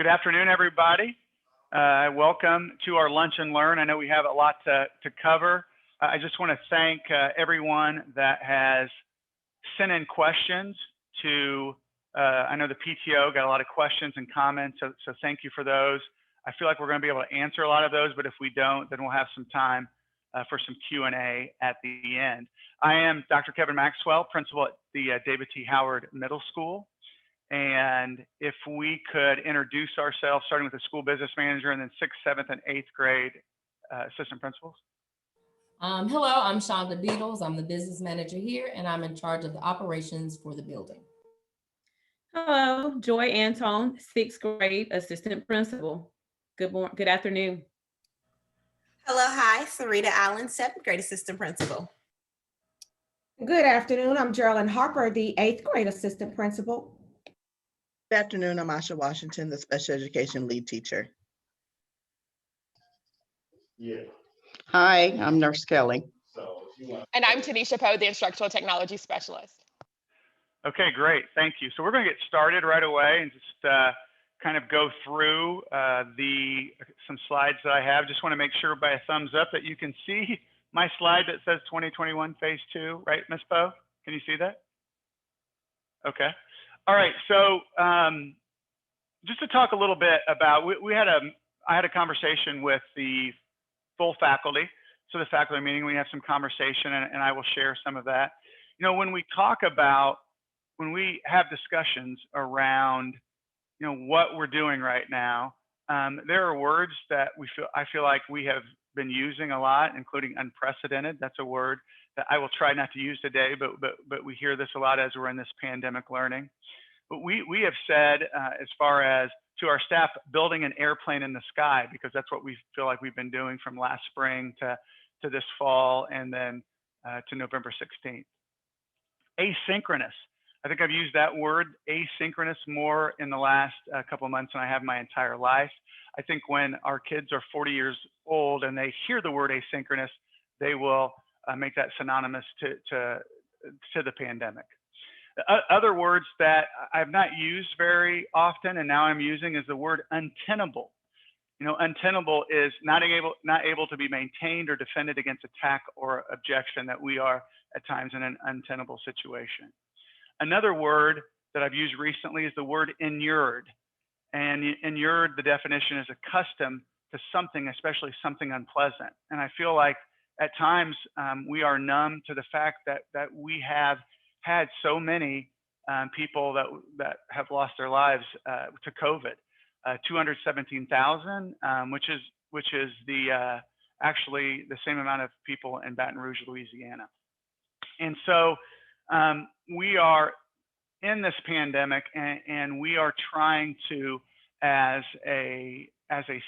Good afternoon, everybody. Welcome to our Lunch and Learn. I know we have a lot to cover. I just want to thank everyone that has sent in questions to, I know the PTO got a lot of questions and comments, so thank you for those. I feel like we're going to be able to answer a lot of those, but if we don't, then we'll have some time for some Q&A at the end. I am Dr. Kevin Maxwell, principal at the David T. Howard Middle School. And if we could introduce ourselves, starting with the school business manager and then 6th, 7th, and 8th grade assistant principals. Hello, I'm Shonda Beatles. I'm the business manager here, and I'm in charge of the operations for the building. Hello, Joy Anton, 6th grade assistant principal. Good afternoon. Hello, hi, Sarita Allen, 7th grade assistant principal. Good afternoon, I'm Geraldine Harper, the 8th grade assistant principal. Good afternoon, I'm Asha Washington, the special education lead teacher. Yeah. Hi, I'm Nurse Kelly. And I'm Tanisha Poe, the instructional technology specialist. Okay, great, thank you. So we're going to get started right away and just kind of go through some slides that I have. Just want to make sure by a thumbs up that you can see my slide that says 2021 Phase 2, right, Ms. Poe? Can you see that? Okay. All right, so just to talk a little bit about, I had a conversation with the full faculty. So the faculty meeting, we have some conversation and I will share some of that. You know, when we have discussions around, you know, what we're doing right now, there are words that I feel like we have been using a lot, including unprecedented. That's a word that I will try not to use today, but we hear this a lot as we're in this pandemic learning. But we have said, as far as to our staff, building an airplane in the sky, because that's what we feel like we've been doing from last spring to this fall and then to November 16th. Asynchronous. I think I've used that word asynchronous more in the last couple of months than I have my entire life. I think when our kids are 40 years old and they hear the word asynchronous, they will make that synonymous to the pandemic. Other words that I've not used very often and now I'm using is the word untenable. You know, untenable is not able to be maintained or defended against attack or objection, that we are at times in an untenable situation. Another word that I've used recently is the word inured. And inured, the definition is accustomed to something, especially something unpleasant. And I feel like at times we are numb to the fact that we have had so many people that have lost their lives to COVID, 217,000, which is actually the same amount of people in Baton Rouge, Louisiana. And so we are in this pandemic, and we are trying to, as a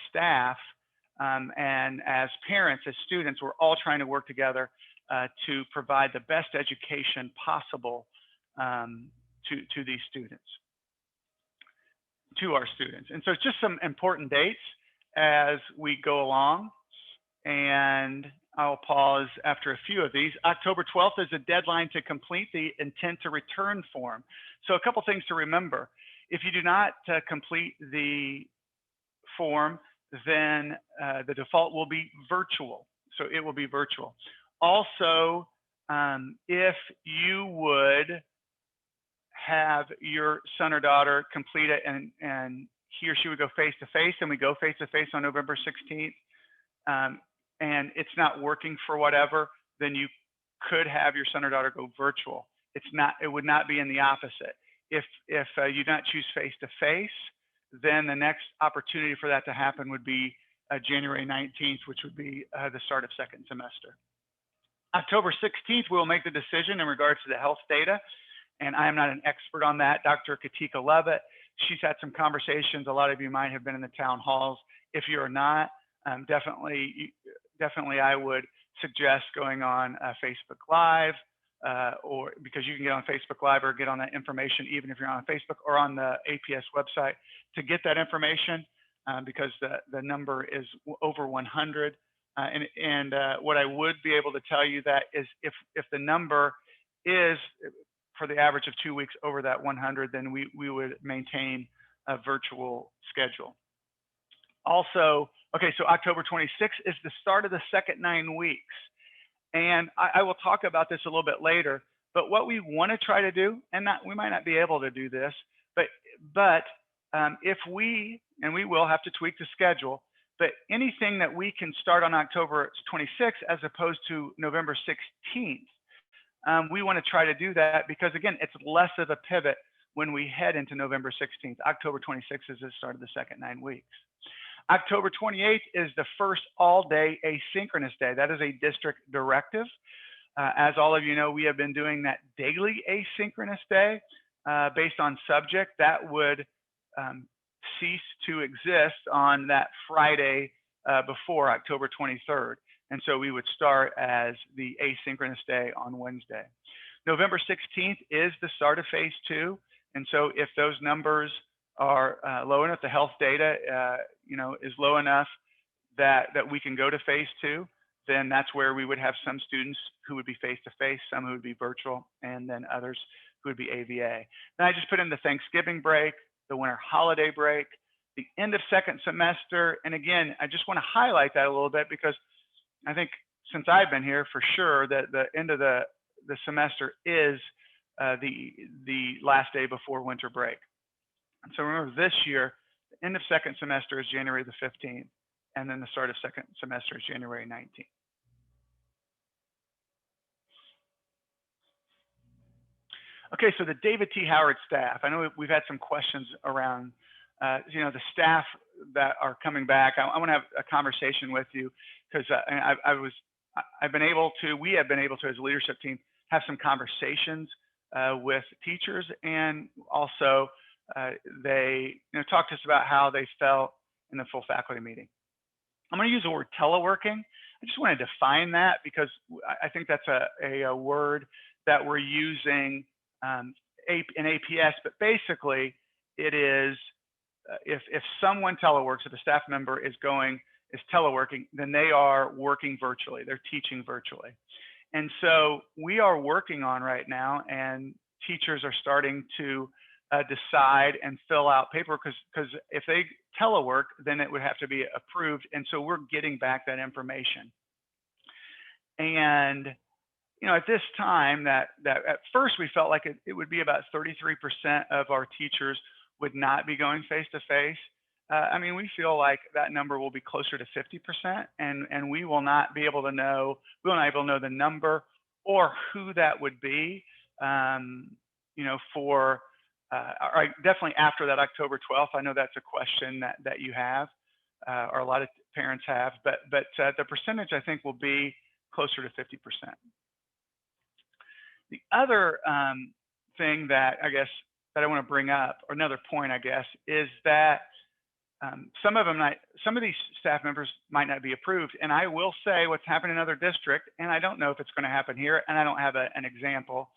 staff and as parents, as students, we're all trying to work together to provide the best education possible to these students, to our students. And so it's just some important dates as we go along. And I'll pause after a few of these. October 12th is a deadline to complete the intent to return form. So a couple things to remember. If you do not complete the form, then the default will be virtual. So it will be virtual. Also, if you would have your son or daughter complete it and he or she would go face-to-face, and we go face-to-face on November 16th, and it's not working for whatever, then you could have your son or daughter go virtual. It would not be in the opposite. If you don't choose face-to-face, then the next opportunity for that to happen would be January 19th, which would be the start of second semester. October 16th, we'll make the decision in regards to the health data. And I am not an expert on that. Dr. Katika Levitt, she's had some conversations. A lot of you might have been in the town halls. If you're not, definitely I would suggest going on Facebook Live, or because you can get on Facebook Live or get on that information even if you're on Facebook or on the APS website to get that information, because the number is over 100. And what I would be able to tell you that is if the number is for the average of 2 weeks over that 100, then we would maintain virtual schedule. Also, okay, so October 26th is the start of the second 9 weeks. And I will talk about this a little bit later, but what we want to try to do, and we might not be able to do this, but if we will have to tweak the schedule, but anything that we can start on October 26th as opposed to November 16th, we want to try to do that because, again, it's less of a pivot when we head into November 16th. October 26th is the start of the second 9 weeks. October 28th is the first all-day asynchronous day. That is a district directive. As all of you know, we have been doing that daily asynchronous day based on subject. That would cease to exist on that Friday before October 23rd. And so we would start as the asynchronous day on Wednesday. November 16th is the start of phase 2. And so if those numbers are low enough, the health data is low enough that we can go to phase 2, then that's where we would have some students who would be face-to-face, some who would be virtual, and then others who would be AVA. Then I just put in the Thanksgiving break, the winter holiday break, the end of second semester. And again, I just want to highlight that a little bit because I think since I've been here, for sure, that the end of the semester is the last day before winter break. And so remember, this year, the end of second semester is January the 15th, and then the start of second semester is January 19th. Okay, so the David T. Howard staff. I know we've had some questions around, the staff that are coming back. I want to have a conversation with you because we have been able to, as a leadership team, have some conversations with teachers, and also they talked to us about how they felt in the full faculty meeting. I'm going to use the word teleworking. I just want to define that because I think that's a word that we're using in APS, but basically it is if someone teleworks, if a staff member is teleworking, then they are working virtually, they're teaching virtually. And so we are working on right now, and teachers are starting to decide and fill out paperwork because if they telework, then it would have to be approved. And so we're getting back that information. And at this time, that at first we felt like it would be about 33% of our teachers would not be going face-to-face. We feel like that number will be closer to 50%, and we will not be able to know, the number or who that would be, definitely after that October 12th. I know that's a question that you have, or a lot of parents have, but the percentage I think will be closer to 50%. The other thing that I want to bring up, or another point, is that some of these staff members might not be approved. And I will say what's happened in other districts, and I don't know if it's going to happen here, and I don't have an example,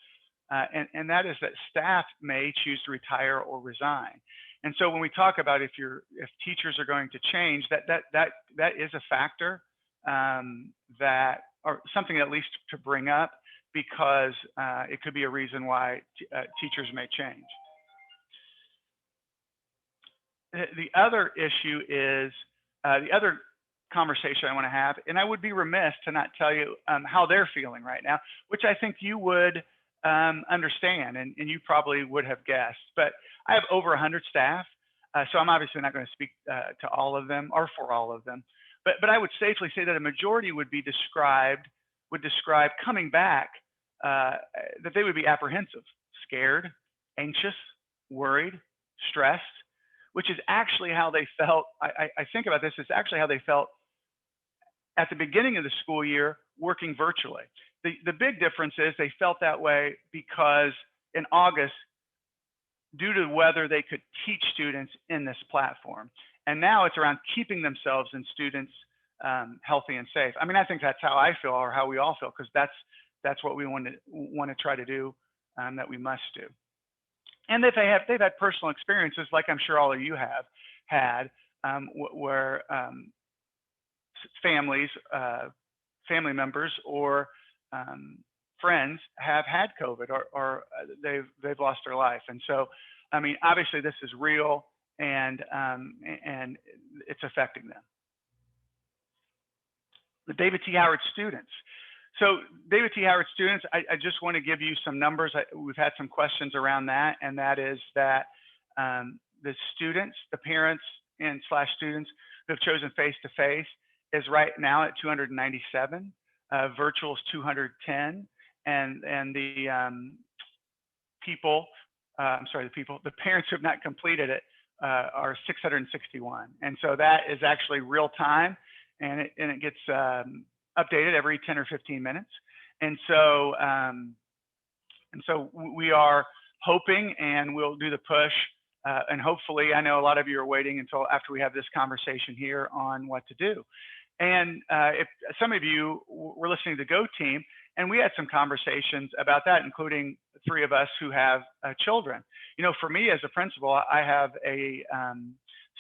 and that is that staff may choose to retire or resign. And so when we talk about if teachers are going to change, that is a factor or something at least to bring up, because it could be a reason why teachers may change. The other issue is the other conversation I want to have, and I would be remiss to not tell you how they're feeling right now, which I think you would understand, and you probably would have guessed. But I have over 100 staff, so I'm obviously not going to speak to all of them or for all of them. But I would safely say that a majority would describe coming back that they would be apprehensive, scared, anxious, worried, stressed, which is actually how they felt. I think about this, it's actually how they felt at the beginning of the school year working virtually. The big difference is they felt that way because in August, due to whether they could teach students in this platform. And now it's around keeping themselves and students healthy and safe. I think that's how I feel, or how we all feel, because that's what we want to try to do, that we must do. And they've had personal experiences, like I'm sure all of you have had, where family members or friends have had COVID, or they've lost their life. And so, obviously this is real, and it's affecting them. The David T. Howard students. So David T. Howard students, I just want to give you some numbers. We've had some questions around that, and that is that the students, the parents and / students who have chosen face-to-face is right now at 297. Virtual is 210, and the the parents who have not completed it are 661. And so that is actually real time, and it gets updated every 10 or 15 minutes. And so we are hoping, and we'll do the push, and hopefully, I know a lot of you are waiting until after we have this conversation here on what to do. And if some of you were listening to Go Team, and we had some conversations about that, including 3 of us who have children. You know, for me as a principal, I have a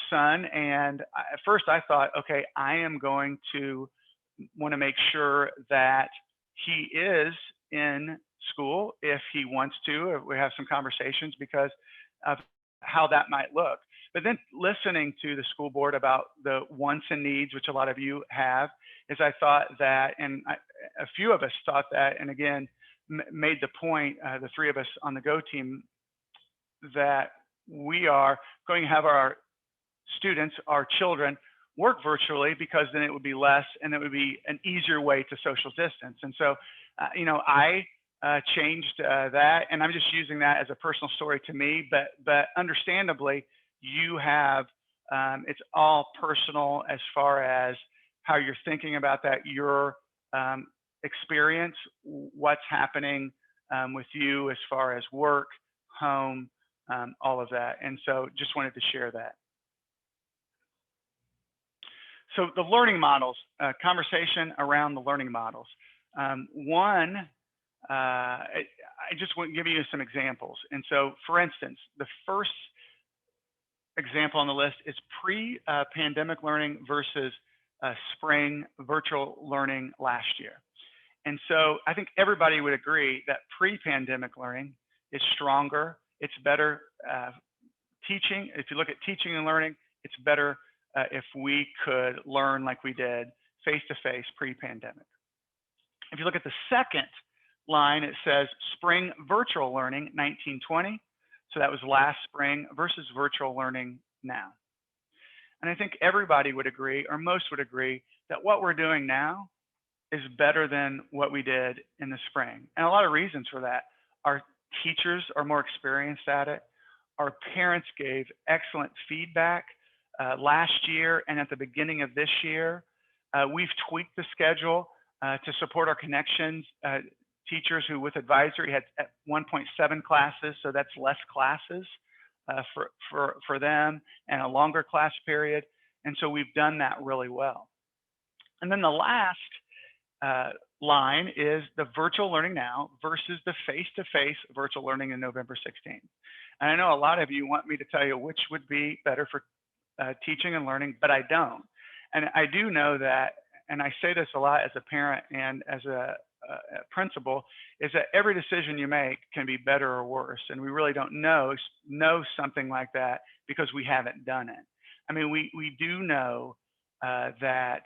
son, and at first I thought, okay, I am going to want to make sure that he is in school if he wants to. We have some conversations because of how that might look. But then listening to the school board about the wants and needs, which a lot of you have, is I thought that, and a few of us thought that, and again, made the point, the 3 of us on the Go Team, that we are going to have our students, our children, work virtually, because then it would be less, and it would be an easier way to social distance. And so, you know, I changed that, and I'm just using that as a personal story to me, but understandably, you have, it's all personal as far as how you're thinking about that, your experience, what's happening with you as far as work, home, all of that. And so just wanted to share that. So the learning models, conversation around the learning models. I just want to give you some examples. And so, for instance, the first example on the list is pre-pandemic learning versus spring virtual learning last year. And so I think everybody would agree that pre-pandemic learning is stronger. It's better teaching. If you look at teaching and learning, it's better if we could learn like we did face-to-face pre-pandemic. If you look at the second line, it says spring virtual learning 1920. So that was last spring versus virtual learning now. And I think everybody would agree, or most would agree, that what we're doing now is better than what we did in the spring. And a lot of reasons for that. Our teachers are more experienced at it. Our parents gave excellent feedback last year and at the beginning of this year. We've tweaked the schedule to support our connections teachers who with advisory had 1.7 classes, so that's less classes for them and a longer class period. And so we've done that really well. And then the last line is the virtual learning now versus the face-to-face virtual learning in November 16th. And I know a lot of you want me to tell you which would be better for teaching and learning, but I don't. And I do know that, and I say this a lot as a parent and as a principal, is that every decision you make can be better or worse. And we really don't know something like that because we haven't done it. I mean, we do know that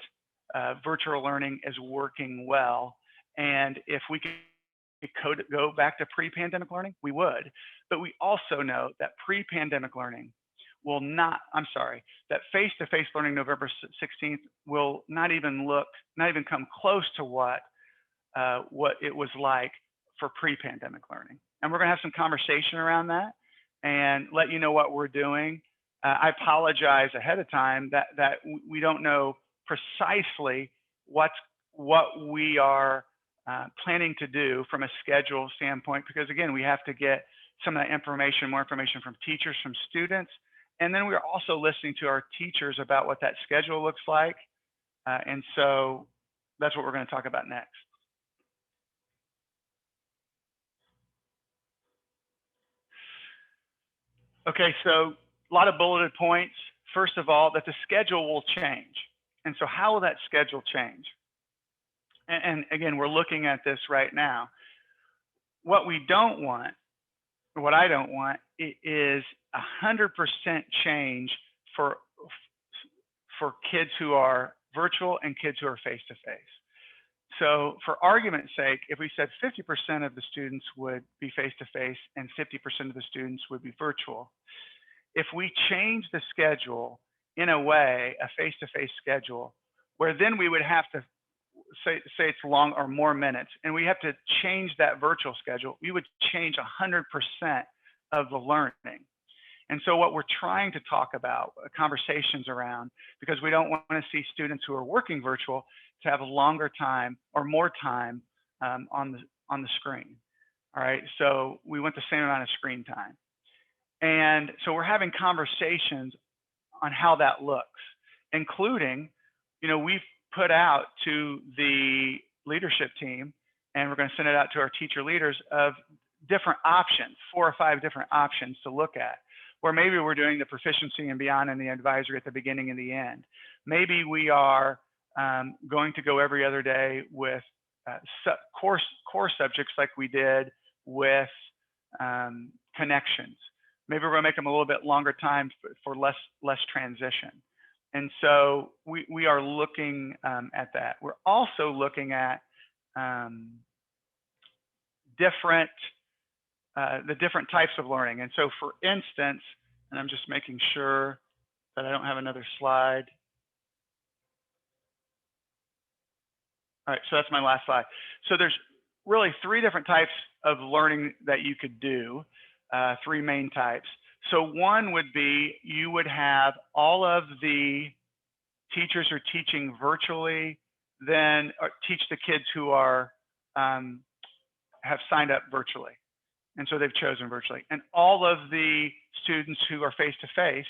virtual learning is working well. And if we could go back to pre-pandemic learning, we would. But we also know that pre-pandemic learning will not, that face-to-face learning November 16th will not even come close to what it was like for pre-pandemic learning. And we're gonna have some conversation around that and let you know what we're doing. I apologize ahead of time that we don't know precisely what we are planning to do from a schedule standpoint, because again, we have to get some of that information, more information from teachers, from students. And then we're also listening to our teachers about what that schedule looks like. And so that's what we're going to talk about next. Okay, so a lot of bulleted points. First of all, that the schedule will change. And so how will that schedule change? And again, we're looking at this right now. What we don't want, what I don't want, is 100% change for kids who are virtual and kids who are face-to-face. So for argument's sake, if we said 50% of the students would be face-to-face and 50% of the students would be virtual, if we change the schedule in a way, a face-to-face schedule, where then we would have to say it's long or more minutes, and we have to change that virtual schedule, we would change 100% of the learning. And so what we're trying to talk about, conversations around, because we don't want to see students who are working virtual to have a longer time or more time on the screen. All right, so we want the same amount of screen time. And so we're having conversations on how that looks, including, we've put out to the leadership team, and we're going to send it out to our teacher leaders, of different options, 4 or 5 different options to look at, where maybe we're doing the proficiency and beyond and the advisory at the beginning and the end. Maybe we are going to go every other day with core subjects like we did with connections. Maybe we're going to make them a little bit longer time for less transition. And so we are looking at that. We're also looking at the different types of learning. And so for instance, and I'm just making sure that I don't have another slide. All right, so that's my last slide. So there's really 3 different types of learning that you could do, 3 main types. So one would be, you would have all of the teachers are teaching virtually, then teach the kids who are have signed up virtually. And so they've chosen virtually. And all of the students who are face-to-face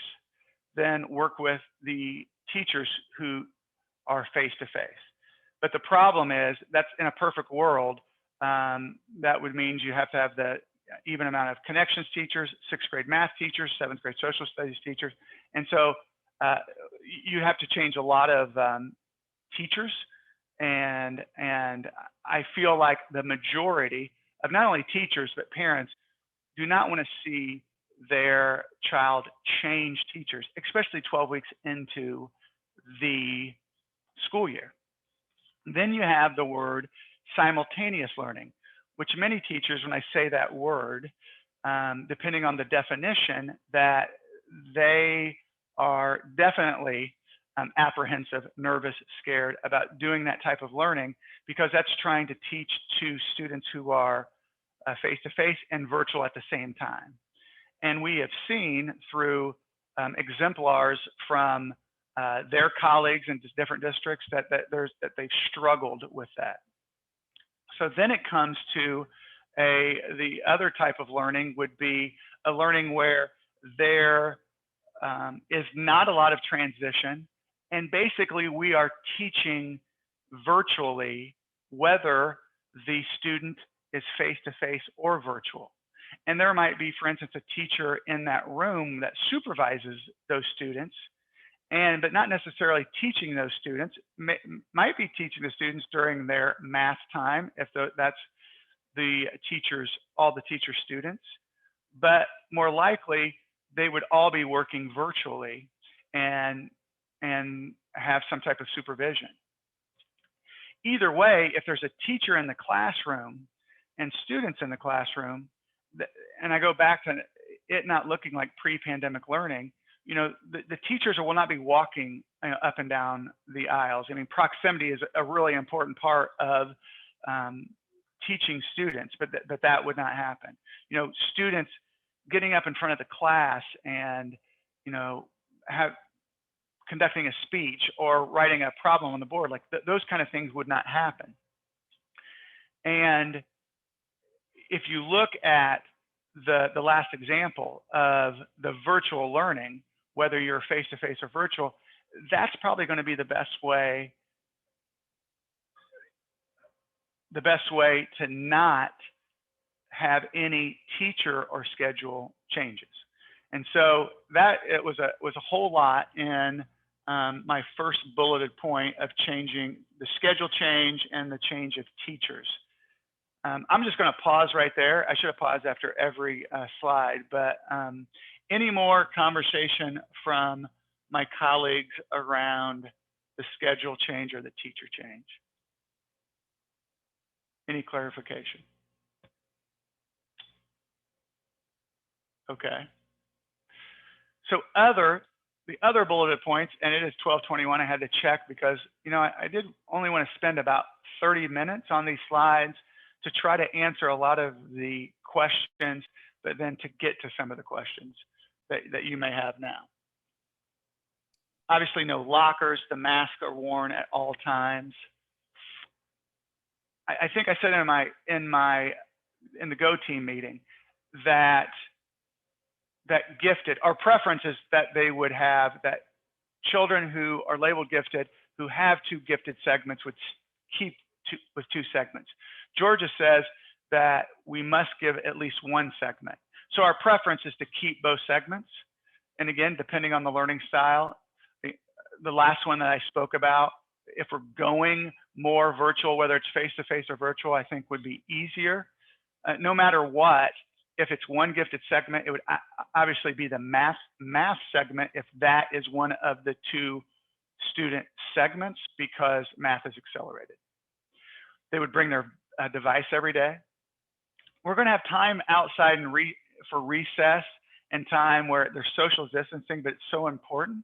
then work with the teachers who are face-to-face. But the problem is, that's in a perfect world, that would mean you have to have the even amount of connections teachers, 6th grade math teachers, 7th grade social studies teachers. And so you have to change a lot of teachers. And I feel like the majority of not only teachers, but parents do not want to see their child change teachers, especially 12 weeks into the school year. Then you have the word simultaneous learning, which many teachers, when I say that word, depending on the definition, that they are definitely apprehensive, nervous, scared about doing that type of learning, because that's trying to teach to students who are face-to-face and virtual at the same time. And we have seen through exemplars from their colleagues in different districts that they've struggled with that. So then it comes to the other type of learning would be a learning where there is not a lot of transition, and basically we are teaching virtually whether the student is face-to-face or virtual. And there might be, for instance, a teacher in that room that supervises those students, but not necessarily teaching those students, might be teaching the students during their math time, if that's the teachers, all the teacher students, but more likely they would all be working virtually and have some type of supervision. Either way, if there's a teacher in the classroom and students in the classroom, and I go back to it not looking like pre-pandemic learning, the teachers will not be walking up and down the aisles. I mean, proximity is a really important part of teaching students, but that would not happen. Students getting up in front of the class and, conducting a speech or writing a problem on the board, like those kind of things would not happen. And if you look at the last example of the virtual learning, whether you're face-to-face or virtual, that's probably going to be the best way to not have any teacher or schedule changes. And so that it was a whole lot in my first bulleted point of changing the schedule change and the change of teachers. I'm just going to pause right there. I should have paused after every slide, but Any more conversation from my colleagues around the schedule change or the teacher change? Any clarification? Okay. So the other bulleted points, and it is 12:21, I had to check because, you know, I did only want to spend about 30 minutes on these slides to try to answer a lot of the questions, but then to get to some of the questions that you may have now. Obviously, no lockers, the masks are worn at all times. I think I said in the Go team meeting that gifted, our preference is that they would have that children who are labeled gifted, who have 2 gifted segments, would keep with 2 segments. Georgia says that we must give at least 1 segment. So our preference is to keep both segments. And again, depending on the learning style, the last one that I spoke about, if we're going more virtual, whether it's face-to-face or virtual, I think would be easier. No matter what, if it's 1 gifted segment, it would obviously be the math segment if that is one of the 2 student segments, because math is accelerated. They would bring their device every day. We're going to have time outside and for recess and time where there's social distancing, but it's so important.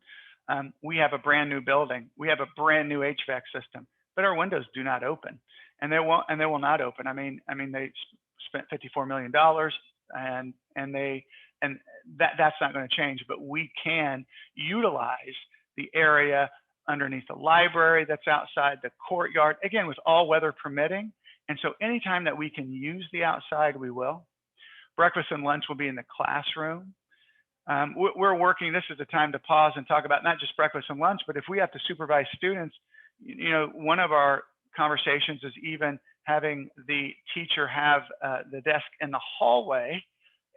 We have a brand new building. We have a brand new HVAC system, but our windows do not open, and they will not open. I mean, they spent $54 million, and that's not going to change. But we can utilize the area underneath the library that's outside, the courtyard, again, with all weather permitting. And so anytime that we can use the outside, we will. Breakfast and lunch will be in the classroom. We're working, this is the time to pause and talk about not just breakfast and lunch, but if we have to supervise students, you know, one of our conversations is even having the teacher have the desk in the hallway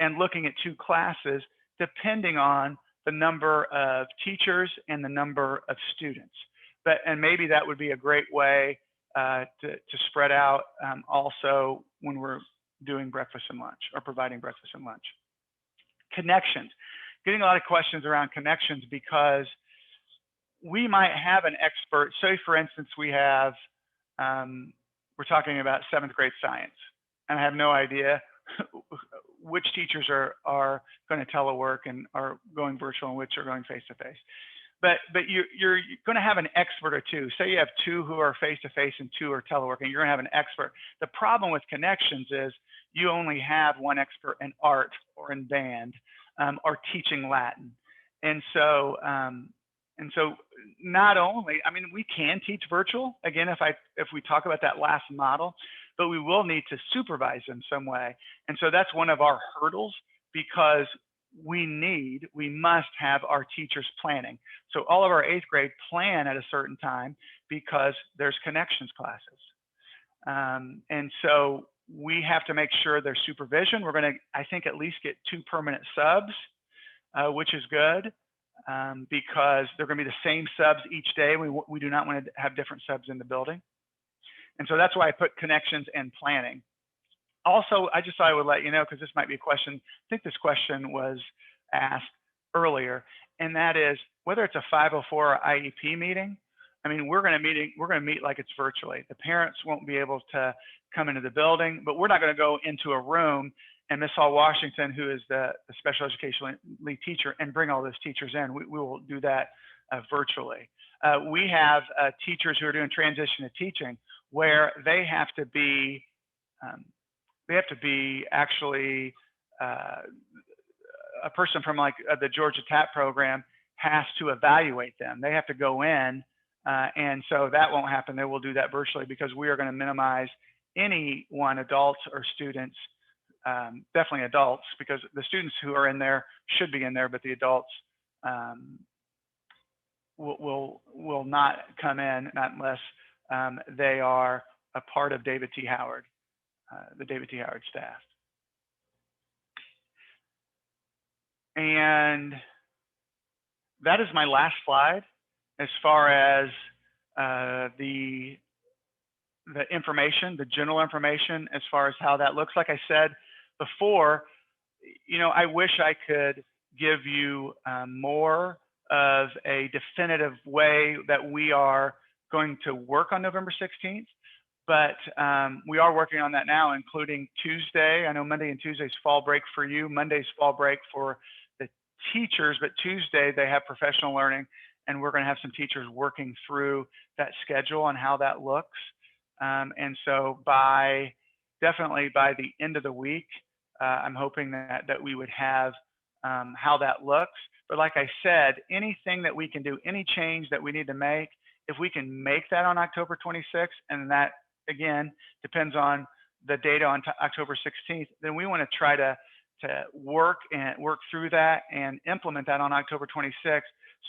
and looking at 2 classes, depending on the number of teachers and the number of students. And maybe that would be a great way to spread out also when we're doing breakfast and lunch or providing breakfast and lunch. Connections, getting a lot of questions around connections because we might have an expert. Say for instance, we have, we're talking about 7th grade science, and I have no idea which teachers are going to telework and are going virtual and which are going face-to-face. But you're going to have an expert or 2. Say you have 2 who are face-to-face and 2 are teleworking, you're going to have an expert. The problem with connections is you only have 1 expert in art or in band or teaching Latin. And so not only, I mean, we can teach virtual, again, if we talk about that last model, but we will need to supervise in some way. And so that's one of our hurdles, because we must have our teachers planning. So all of our 8th grade plan at a certain time because there's connections classes. And so we have to make sure there's supervision. We're going to, I think, at least get 2 permanent subs, which is good because they're going to be the same subs each day. We do not want to have different subs in the building. And so that's why I put connections and planning. Also, I just thought I would let you know, because this might be a question, I think this question was asked earlier, and that is whether it's a 504 or IEP meeting. I mean, we're going to meet like it's virtually. The parents won't be able to come into the building, but we're not going to go into a room and Miss Hall Washington, who is the special education lead teacher, and bring all those teachers in. We will do that virtually. We have teachers who are doing transition to teaching, where they have to be actually a person from like the Georgia TAP program has to evaluate them. They have to go in, and so that won't happen. They will do that virtually because we are going to minimize anyone, adults or students, definitely adults, because the students who are in there should be in there, but the adults will not come in, not unless they are a part of David T. Howard, the David T. Howard staff. And that is my last slide as far as the information, the general information, as far as how that looks. Like I said before, you know, I wish I could give you more of a definitive way that we are going to work on November 16th. But we are working on that now, including Tuesday. I know Monday and Tuesday's fall break for you. Monday's fall break for the teachers, but Tuesday they have professional learning, and we're going to have some teachers working through that schedule and how that looks. And so definitely by the end of the week, I'm hoping that we would have how that looks. But like I said, anything that we can do, any change that we need to make, if we can make that on October 26th, and that again depends on the data on October 16th, then we want to try to work through that and implement that on October 26th,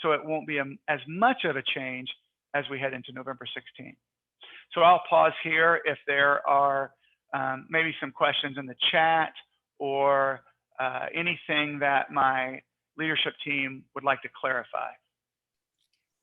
so it won't be as much of a change as we head into November 16th. So I'll pause here if there are maybe some questions in the chat or anything that my leadership team would like to clarify.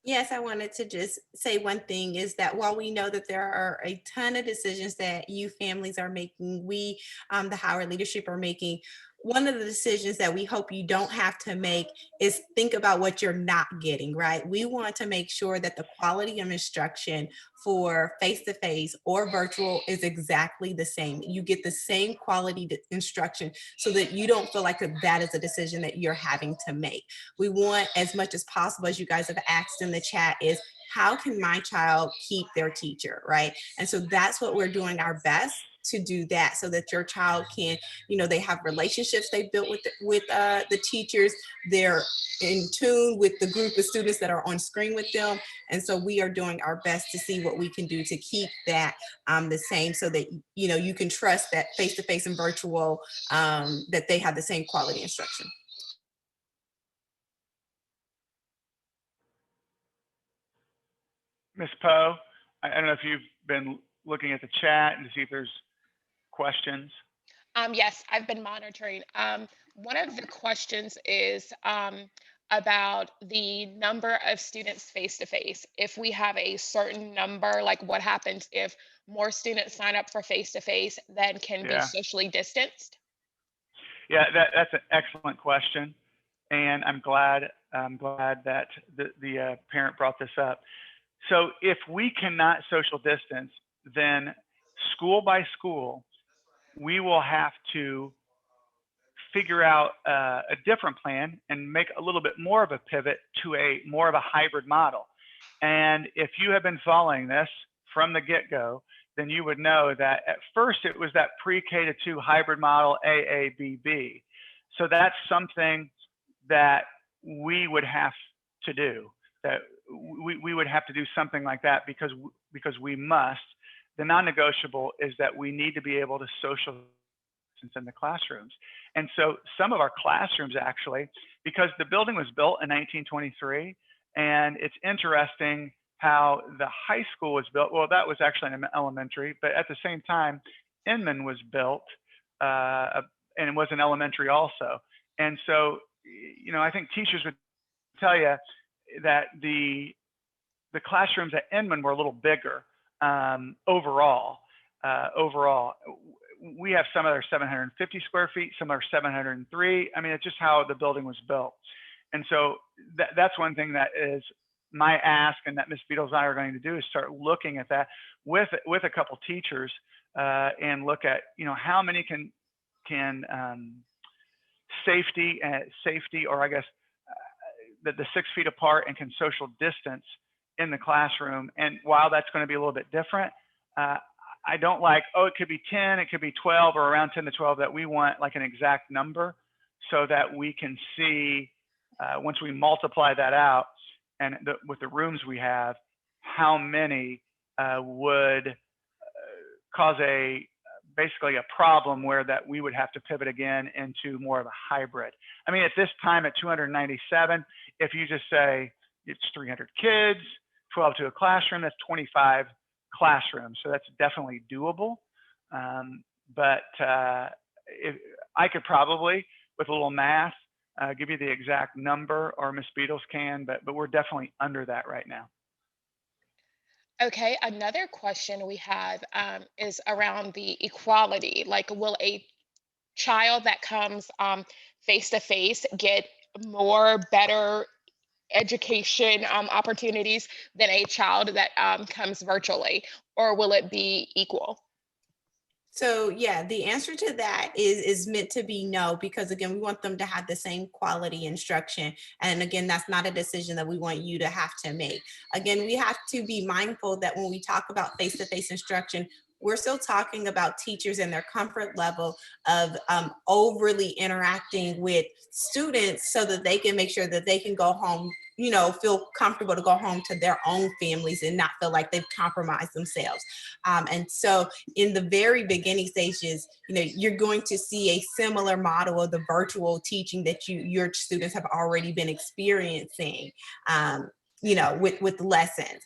Yes, I wanted to just say one thing is that while we know that there are a ton of decisions that you families are making, we, the Howard leadership are making, one of the decisions that we hope you don't have to make is think about what you're not getting, right? We want to make sure that the quality of instruction for face-to-face or virtual is exactly the same. You get the same quality instruction so that you don't feel like that is a decision that you're having to make. We want, as much as possible, as you guys have asked in the chat, is how can my child keep their teacher, right? And so that's what we're doing our best to do, that so that your child can, they have relationships they built with the teachers. They're in tune with the group of students that are on screen with them. And so we are doing our best to see what we can do to keep that the same, so that, you can trust that face-to-face and virtual, that they have the same quality instruction. Ms. Poe, I don't know if you've been looking at the chat and to see if there's questions. Yes, I've been monitoring. One of the questions is about the number of students face-to-face. If we have a certain number, like what happens if more students sign up for face-to-face than can be socially distanced? Yeah, that's an excellent question. And I'm glad that the parent brought this up. So if we cannot social distance, then school by school, we will have to figure out a different plan and make a little bit more of a pivot to more of a hybrid model. And if you have been following this from the get-go, then you would know that at first it was that pre-K to 2 hybrid model, AABB. So that's something that we would have to do, that we would have to do something like that because we must. The non-negotiable is that we need to be able to social distance in the classrooms. And so some of our classrooms actually, because the building was built in 1923, and it's interesting how the high school was built. Well, that was actually an elementary, but at the same time, Inman was built and it was an elementary also. And so, I think teachers would tell you that the classrooms at Inman were a little bigger overall. We have some that are 750 square feet, some are 703. I mean, it's just how the building was built. And so that's one thing that is my ask, and that Ms. Beatles and I are going to do, is start looking at that with a couple teachers and look at, how many can safety, or I guess the 6 feet apart and can social distance in the classroom. And while that's going to be a little bit different, I don't like, it could be 10, it could be 12, or around 10 to 12, that we want like an exact number so that we can see once we multiply that out and with the rooms we have, how many would cause basically a problem where that we would have to pivot again into more of a hybrid. I mean, at this time at 297, if you just say it's 300 kids, 12 to a classroom, that's 25 classrooms. So that's definitely doable. But if I could probably, with a little math, give you the exact number, or Ms. Beatles can, but we're definitely under that right now. Okay, another question we have is around the equality. Like, will a child that comes face to face get more better education opportunities than a child that comes virtually, or will it be equal? So yeah, the answer to that is meant to be no, because again, we want them to have the same quality instruction. And again, that's not a decision that we want you to have to make. Again, we have to be mindful that when we talk about face-to-face instruction, we're still talking about teachers and their comfort level of overly interacting with students so that they can make sure that they can go home, you know, feel comfortable to go home to their own families and not feel like they've compromised themselves. And so in the very beginning stages, you know, you're going to see a similar model of the virtual teaching that your students have already been experiencing. You know, with lessons.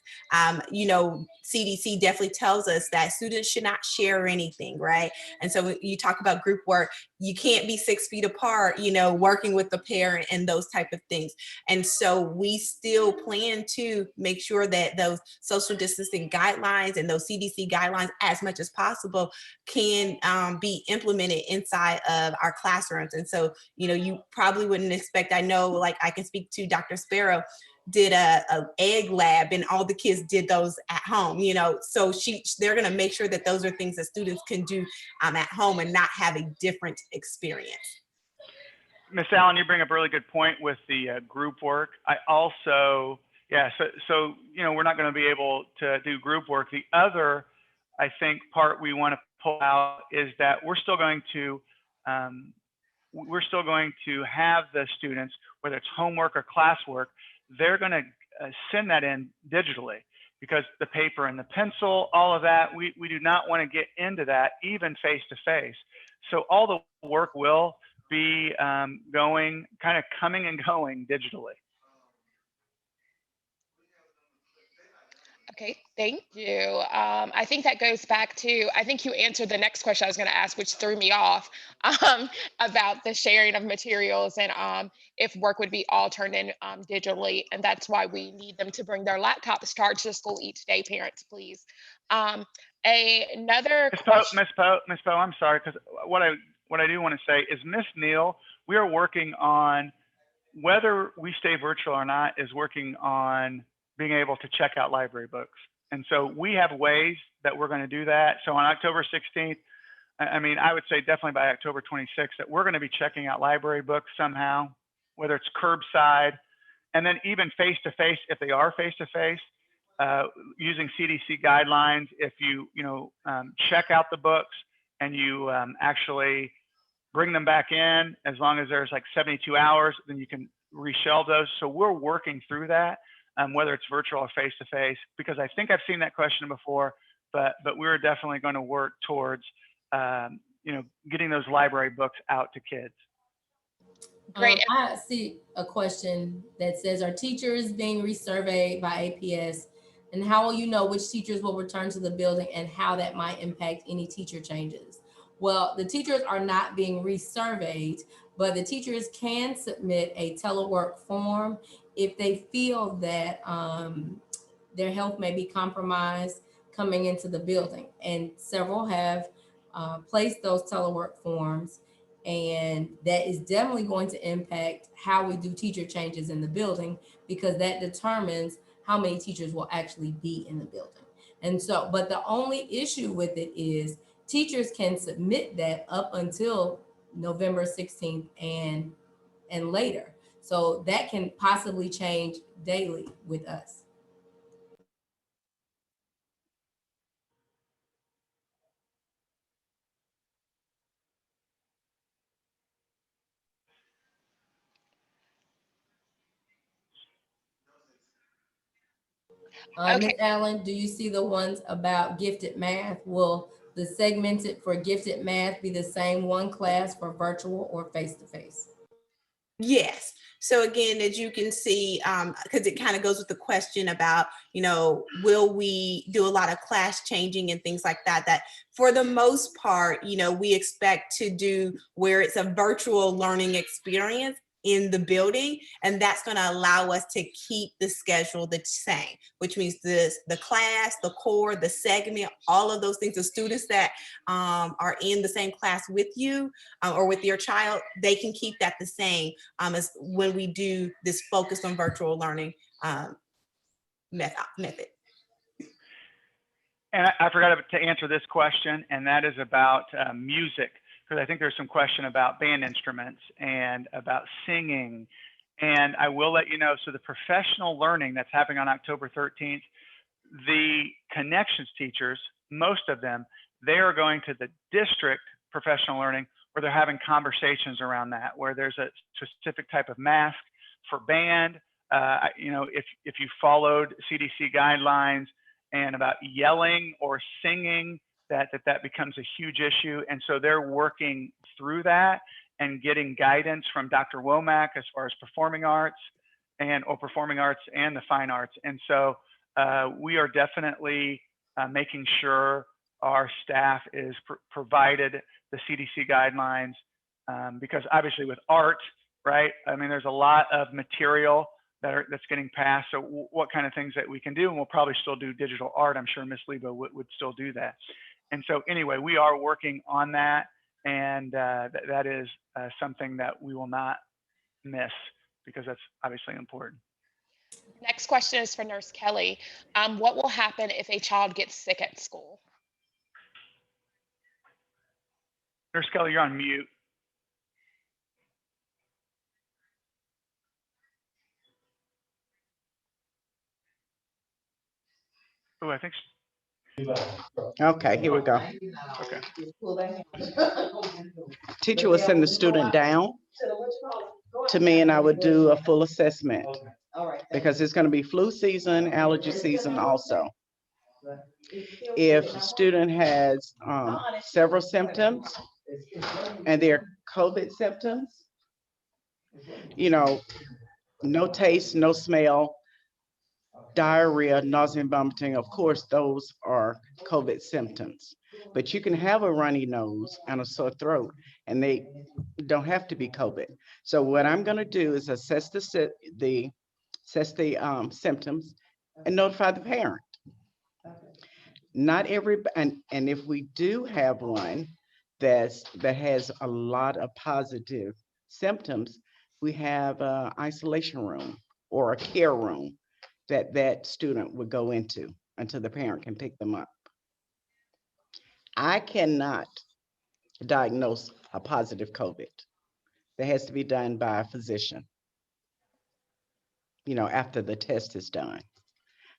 You know, CDC definitely tells us that students should not share anything, right? And so when you talk about group work, you can't be 6 feet apart, you know, working with the parent and those type of things. And so we still plan to make sure that those social distancing guidelines and those CDC guidelines, as much as possible, can be implemented inside of our classrooms. And so, you know, you probably wouldn't expect, I know, like I can speak to Dr. Sparrow, did a egg lab and all the kids did those at home, you know, so they're going to make sure that those are things that students can do at home and not have a different experience. Miss Allen, you bring up a really good point with the group work. I also, so you know, we're not going to be able to do group work. The other, I think, part we want to pull out is that we're still going to have the students, whether it's homework or classwork, they're going to send that in digitally, because the paper and the pencil, all of that, we do not want to get into that even face to face. So all the work will be coming and going digitally. Okay, thank you. I think that goes back to, I think you answered the next question I was going to ask, which threw me off, about the sharing of materials and if work would be all turned in digitally. And that's why we need them to bring their laptops charged to school each day, parents, please. Another question. Miss Poe, I'm sorry, because what I do want to say is Miss Neal, we are working on, whether we stay virtual or not, is working on being able to check out library books. And so we have ways that we're going to do that. So on October 16th, I mean, I would say definitely by October 26th, that we're going to be checking out library books somehow, whether it's curbside, and then even face-to-face, if they are face-to-face, using CDC guidelines. If you check out the books and you actually bring them back in, as long as there's like 72 hours, then you can reshelve those. So we're working through that. Whether it's virtual or face-to-face, because I think I've seen that question before, but we're definitely going to work towards, getting those library books out to kids. Great. I see a question that says, are teachers being resurveyed by APS, and how will you know which teachers will return to the building and how that might impact any teacher changes? Well, the teachers are not being resurveyed, but the teachers can submit a telework form if they feel that their health may be compromised coming into the building. And several have placed those telework forms, and that is definitely going to impact how we do teacher changes in the building, because that determines how many teachers will actually be in the building. And so, but the only issue with it is teachers can submit that up until November 16th and later. So that can possibly change daily with us. Okay. Ms. Allen, do you see the ones about gifted math? Will the segmented for gifted math be the same one class for virtual or face-to-face? Yes. So again, as you can see, because it kind of goes with the question about, will we do a lot of class changing and things like that, that for the most part, we expect to do where it's a virtual learning experience, in the building, and that's going to allow us to keep the schedule the same, which means the class, the core, the segment, all of those things, the students that are in the same class with you or with your child, they can keep that the same as when we do this focus on virtual learning method. And I forgot to answer this question, and that is about music, because I think there's some question about band instruments and about singing. And I will let you know, so the professional learning that's happening on October 13th, the connections teachers, most of them, they are going to the district professional learning where they're having conversations around that, where there's a specific type of mask for band. You know, if you followed CDC guidelines and about yelling or singing, that becomes a huge issue. And so they're working through that and getting guidance from Dr. Womack as far as performing arts or performing arts and the fine arts. And so we are definitely making sure our staff is provided the CDC guidelines because obviously with art, right? I mean, there's a lot of material that's getting passed. So what kind of things that we can do, and we'll probably still do digital art. I'm sure Ms. Lebo would still do that. And so anyway, we are working on that, and that is something that we will not miss because that's obviously important. Next question is for Nurse Kelly. What will happen if a child gets sick at school? Nurse Kelly, you're on mute. Oh, I think. Okay, here we go. Okay. Teacher will send the student down to me and I would do a full assessment because it's going to be flu season, allergy season also. If the student has several symptoms and they're COVID symptoms, you know, no taste, no smell, diarrhea, nausea, and vomiting, of course, those are COVID symptoms. But you can have a runny nose and a sore throat, and they don't have to be COVID. So what I'm going to do is assess the symptoms and notify the parent. Not every, and if we do have one that has a lot of positive symptoms, we have an isolation room or a care room that student would go into until the parent can pick them up. I cannot diagnose a positive COVID. That has to be done by a physician, you know, after the test is done.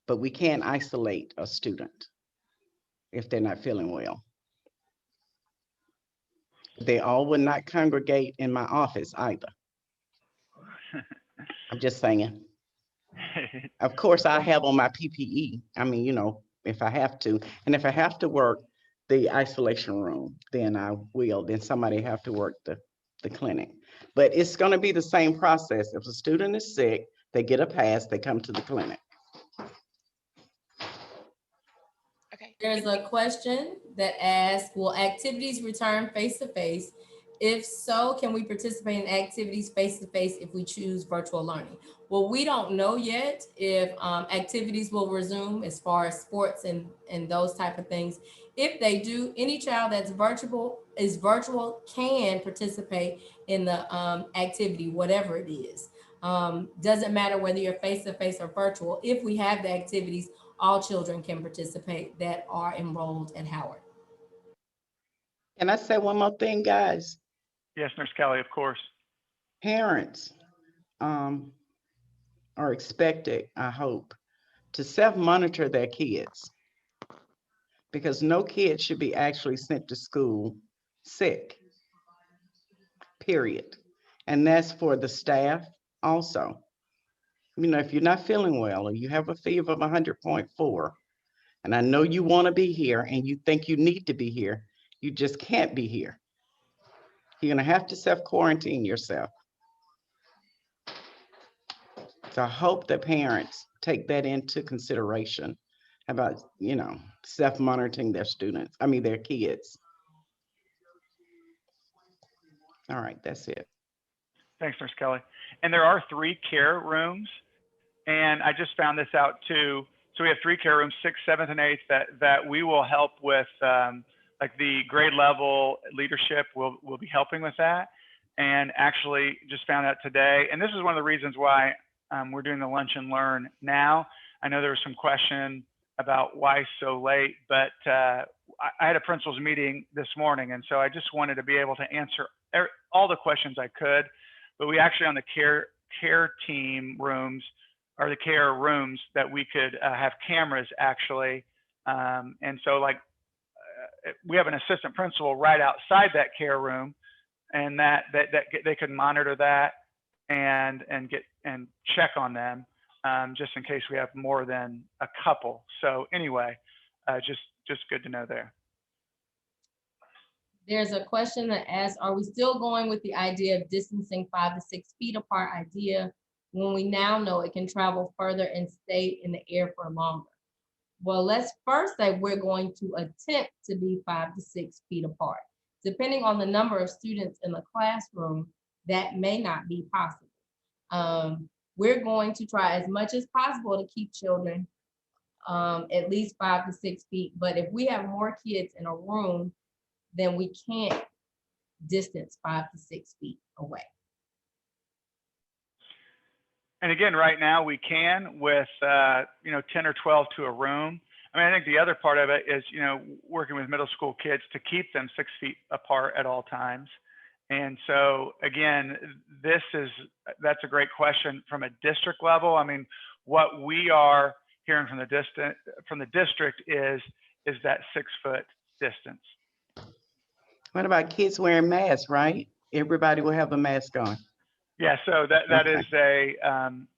But we can't isolate a student if they're not feeling well. They all would not congregate in my office either. I'm just saying. Of course, I have on my PPE. I mean, you know, if I have to, and if I have to work the isolation room, then I will. Then somebody have to work the clinic. But it's going to be the same process. If a student is sick, they get a pass, they come to the clinic. Okay. There's a question that asks, will activities return face-to-face? If so, can we participate in activities face-to-face if we choose virtual learning? Well, we don't know yet if activities will resume as far as sports and those type of things. If they do, any child that's virtual can participate in the activity, whatever it is. Doesn't matter whether you're face-to-face or virtual. If we have the activities, all children can participate that are enrolled at Howard. Can I say one more thing, guys? Yes, Nurse Kelly, of course. Parents are expected, I hope, to self-monitor their kids because no kid should be actually sent to school sick, period. And that's for the staff also. You know, if you're not feeling well or you have a fever of 100.4, and I know you want to be here and you think you need to be here, you just can't be here. You're going to have to self-quarantine yourself. So I hope that parents take that into consideration about, you know, self-monitoring their students, their kids. All right, that's it. Thanks, Nurse Kelly. And there are 3 care rooms, and I just found this out too. So we have 3 care rooms, 6th, 7th, and 8th that we will help with, like the grade level leadership. We'll be helping with that. And actually just found out today, and this is one of the reasons why we're doing the lunch and learn now. I know there was some question about why so late, but I had a principal's meeting this morning, and so I just wanted to be able to answer all the questions I could. But we actually on the care team rooms, or the care rooms, that we could have cameras actually, and so like we have an assistant principal right outside that care room, and that they could monitor that and check on them, just in case we have more than a couple. So anyway, just good to know there. There's a question that asks, are we still going with the idea of distancing 5 to 6 feet apart idea when we now know it can travel further and stay in the air for longer? Well, let's first say we're going to attempt to be 5 to 6 feet apart. Depending on the number of students in the classroom, that may not be possible. We're going to try as much as possible to keep children at least 5 to 6 feet. But if we have more kids in a room, then we can't distance 5 to 6 feet away. And again, right now we can with 10 or 12 to a room. I mean, I think the other part of it is, working with middle school kids to keep them 6 feet apart at all times. And so again, that's a great question from a district level. I mean, what we are hearing from the district is that 6 foot distance. What about kids wearing masks, right? Everybody will have a mask on. Yeah, so that Okay. is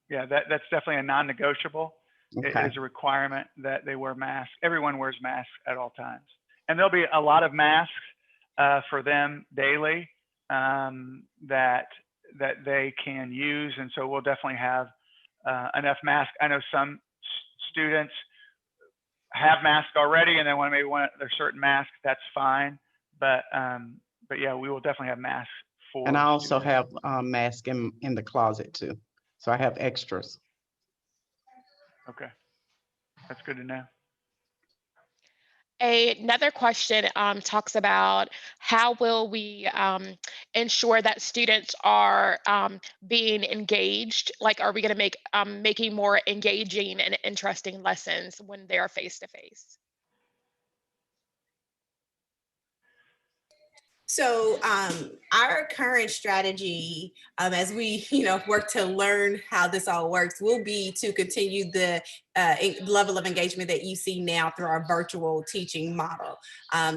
that's definitely a non-negotiable. It Okay. is a requirement that they wear masks. Everyone wears masks at all times. And there'll be a lot of masks for them daily that they can use. And so we'll definitely have enough masks. I know some students have masks already and they want their certain mask, that's fine. But yeah, we will definitely have masks for. And I also students. have masks in the closet too. So I have extras. Okay, that's good to know. Another question talks about how will we ensure that students are being engaged? Like, are we going to make making more engaging and interesting lessons when they are face to face? So our current strategy, as we work to learn how this all works, will be to continue the level of engagement that you see now through our virtual teaching model.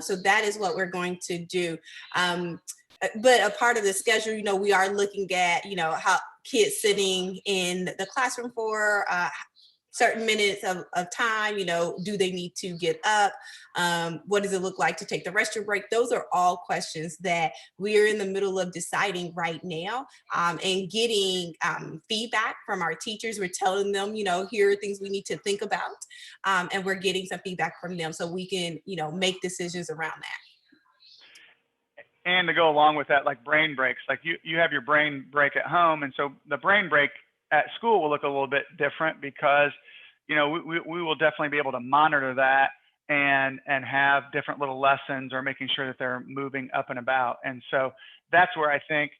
So that is what we're going to do. But a part of the schedule, we are looking at how kids sitting in the classroom for certain minutes of time, do they need to get up? What does it look like to take the restroom break? Those are all questions that we are in the middle of deciding right now, and getting feedback from our teachers. We're telling them, here are things we need to think about, and we're getting some feedback from them so we can, make decisions around that. And to go along with that, like brain breaks, like you have your brain break at home. And so the brain break at school will look a little bit different because, we will definitely be able to monitor that and have different little lessons or making sure that they're moving up and about. And so that's where I think,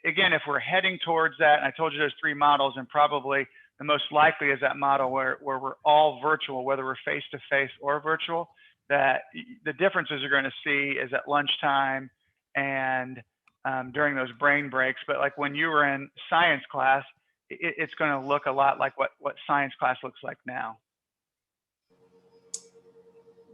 again, if we're heading towards that, and I told you there's 3 models, and probably the most likely is that model where we're all virtual, whether we're face-to-face or virtual, that the differences you're going to see is at lunchtime and during those brain breaks. But like when you were in science class, it's going to look a lot like what science class looks like now.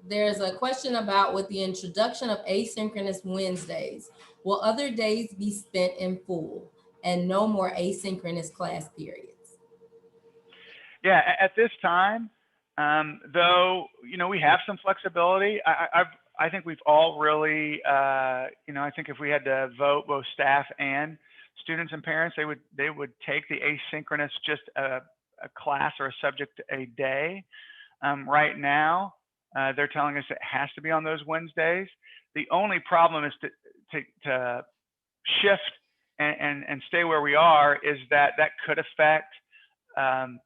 There's a question about, with the introduction of asynchronous Wednesdays, will other days be spent in full and no more asynchronous class periods? Yeah, at this time, though, we have some flexibility. I think we've all really, I think if we had to vote, both staff and students and parents, they would take the asynchronous, just a class or a subject a day. Right now, they're telling us it has to be on those Wednesdays. The only problem is to shift and stay where we are is that that could affect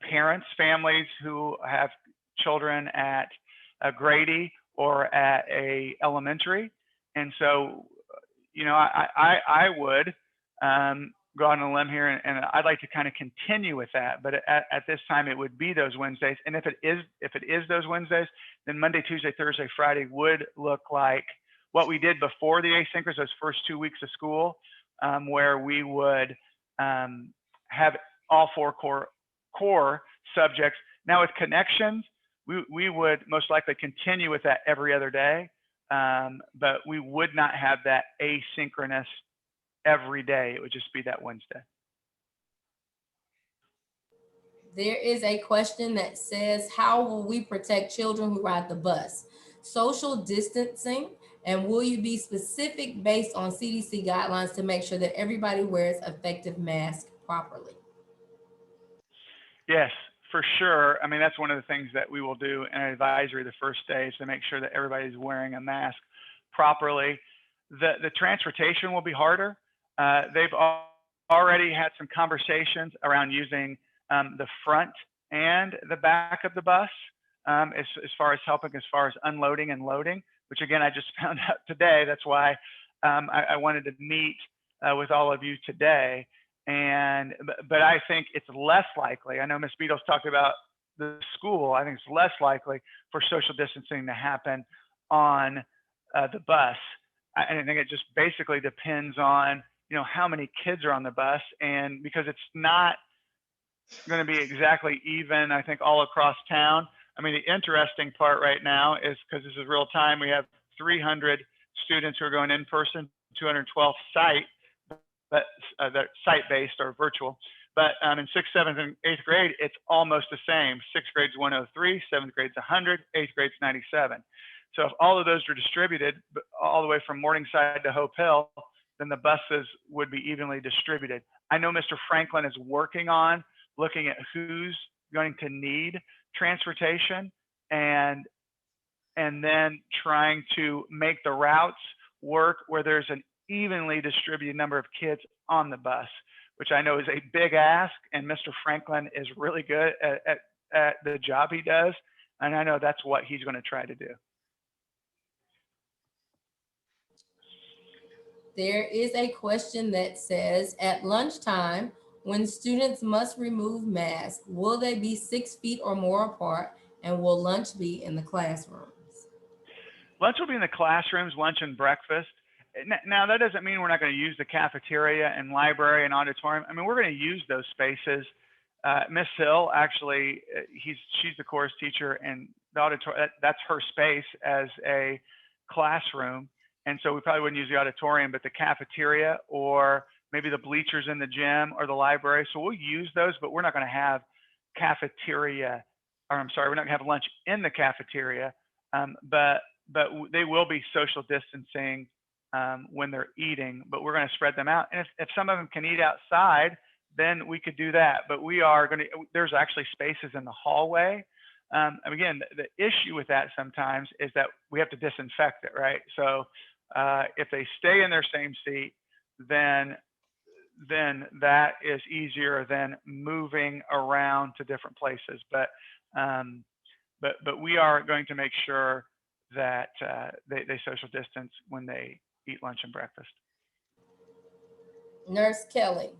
parents, families who have children at a Grady or at a elementary. And so, you know, I would go on a limb here, and I'd like to kind of continue with that. But at this time, it would be those Wednesdays. And if it is those Wednesdays, then Monday, Tuesday, Thursday, Friday would look like what we did before the asynchronous, those first 2 weeks of school, where we would have all four core subjects. Now with connections, we would most likely continue with that every other day, but we would not have that asynchronous every day. It would just be that Wednesday. There is a question that says, how will we protect children who ride the bus? Social distancing, and will you be specific based on CDC guidelines to make sure that everybody wears effective masks properly? Yes, for sure. I mean, that's one of the things that we will do in an advisory the first day is to make sure that everybody's wearing a mask properly. The transportation will be harder. They've already had some conversations around using the front and the back of the bus as far as helping, as far as unloading and loading, which again, I just found out today. That's why I wanted to meet with all of you today. But I think it's less likely. I know Ms. Beatles talked about the school. I think it's less likely for social distancing to happen on the bus. I think it just basically depends on, you know, how many kids are on the bus, and because it's not going to be exactly even, I think, all across town. I mean, the interesting part right now is, because this is real time, we have 300 students who are going in person, 212 site, but they're site-based or virtual. But in 6th, 7th, and 8th grade, it's almost the same. 6th grade's 103, 7th grade's 100, 8th grade's 97. So if all of those are distributed all the way from Morningside to Hope Hill, then the buses would be evenly distributed. I know Mr. Franklin is working on looking at who's going to need transportation and then trying to make the routes work where there's an evenly distributed number of kids on the bus, which I know is a big ask, and Mr. Franklin is really good at the job he does, and I know that's what he's going to try to do. There is a question that says, at lunchtime, when students must remove masks, will they be 6 feet or more apart, and will lunch be in the classrooms? Lunch will be in the classrooms, lunch and breakfast. Now, that doesn't mean we're not going to use the cafeteria and library and auditorium. I mean, we're going to use those spaces. Miss Hill, actually, she's the chorus teacher, and the auditorium, that's her space as a classroom. And so we probably wouldn't use the auditorium, but the cafeteria or maybe the bleachers in the gym or the library. So we'll use those, but we're not going to have cafeteria, or I'm sorry, we're not going to have lunch in the cafeteria, but they will be social distancing when they're eating, but we're going to spread them out. And if some of them can eat outside, then we could do that. But we are going to, there's actually spaces in the hallway. And again, the issue with that sometimes is that we have to disinfect it, right? So if they stay in their same seat, then that is easier than moving around to different places. But we are going to make sure that they social distance when they eat lunch and breakfast. Nurse Kelly,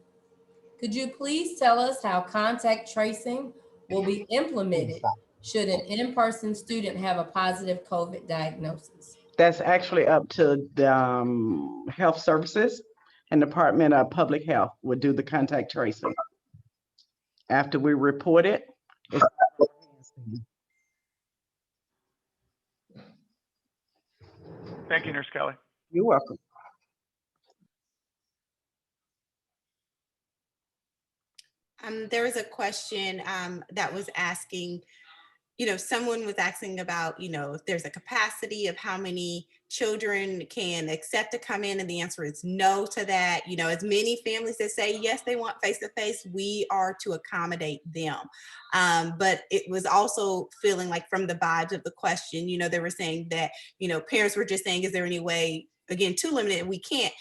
could you please tell us how contact tracing will be implemented should an in-person student have a positive COVID diagnosis? That's actually up to the health services, and Department of Public Health would do the contact tracing. After we report it, Thank you, Nurse Kelly. You're welcome. There was a question that was asking, someone was asking about, if there's a capacity of how many children can accept to come in, and the answer is no to that. As many families that say, yes, they want face-to-face, we are to accommodate them. But it was also feeling like from the vibes of the question, they were saying that, parents were just saying, is there any way, again, to limit it? We can't